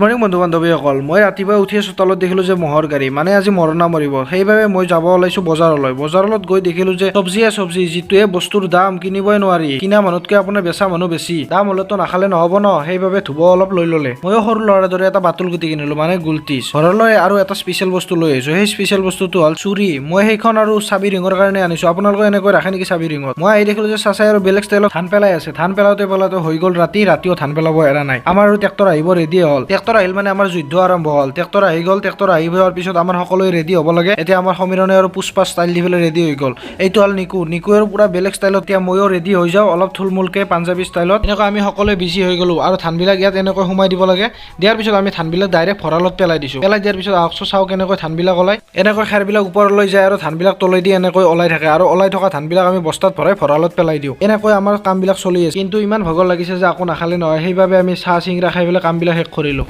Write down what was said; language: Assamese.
মৰ্নিং বন্ধু বান্ধৱীসকল, মই ৰাতিপুৱা উঠি চোতালত দেখিলোঁ যে মহৰ গাড়ী, মানে আজি মৰণা মৰিব। সেইবাবে মই যাব ওলাইছোঁ বজাৰলৈ। বজাৰত গৈ দেখিলোঁ যে চব্জি যিটোৱে বস্তুৰ দাম কিনিবই নোৱাৰি, কিনা মানুহতকৈ আপোনাৰ বেচা মানুহ বেছি। দাম হ'লেতো নাখালে নহ'ব ন, সেইবাবে ধুব অলপ লৈ ল'লে। ময়ো সৰু ল'ৰাৰ দৰে এটা বাতুল গুটি কিনিলোঁ, মানে গুলটিছ। ঘৰলৈ আৰু এটা স্পেচিয়েল বস্তু লৈ আহিছোঁ। সেই স্পেচিয়েল বস্তুটো হ'ল চুৰি। মই সেইখন আৰু চাবি ৰিঙৰ কাৰণে আনিছোঁ। আপোনালোকে এনেকৈ ৰাখে নেকি চাবি ৰিঙত? মই আহি দেখিলোঁ যে চাচাই আৰু বেলেগ ষ্টাইলত ধান পেলাই আছে। ধান পেলাওঁতে হৈ গ'ল ৰাতিও ধান পেলাব এৰা নাই। আমাৰ আৰু ট্ৰেক্টৰ আহিব ৰেডি হ'ল। ট্ৰেক্টৰ আহিল মানে আমাৰ যুদ্ধ আৰম্ভ হ'ল। ট্ৰেক্টৰ আহি গ'ল। ট্ৰেক্টৰ আহি যোৱাৰ পিছত আমাৰ সকলোৱে ৰেডি হ'ব লাগে। এতিয়া আমাৰ সমীৰণে আৰু পুষ্পা ষ্টাইল দি পেলাই ৰেডি হৈ গ'ল। এইটো হ'ল নিকুৰ পুৰা বেলেগ ষ্টাইলত। এতিয়া ময়ো ৰেডি হৈ যাওঁ অলপ থুলমূলকে পাঞ্জাবী ষ্টাইলত। এনেকৈ আমি সকলোৱে বিজি হৈ গ'লোঁ আৰু ধানবিলাক ইয়াত এনেকৈ সোমাই দিব লাগে। দিয়াৰ পিছত আমি ধানবিলাক ডাইৰেক্ট ভঁৰালত পেলাই দিছোঁ। পেলাই দিয়াৰ পিছত আহকচোন চাওঁ কেনেকৈ ধানবিলাক ওলাই। এনেকৈ খেৰবিলাক ওপৰলৈ যায় আৰু ধানবিলাক তলেদি এনেকৈ ওলাই থাকে, আৰু ওলাই থকা ধানবিলাক আমি বস্তাত ভৰাই ভঁৰালত পেলাই দিওঁ। এনেকৈ আমাৰ কামবিলাক চলি আছে। কিন্তু ইমান ভাগৰ লাগিছে যে আকৌ নাখালে নহয়, সেইবাবে আমি চাহ চিংৰা খাই পেলাই কামবিলাক শেষ কৰিলোঁ।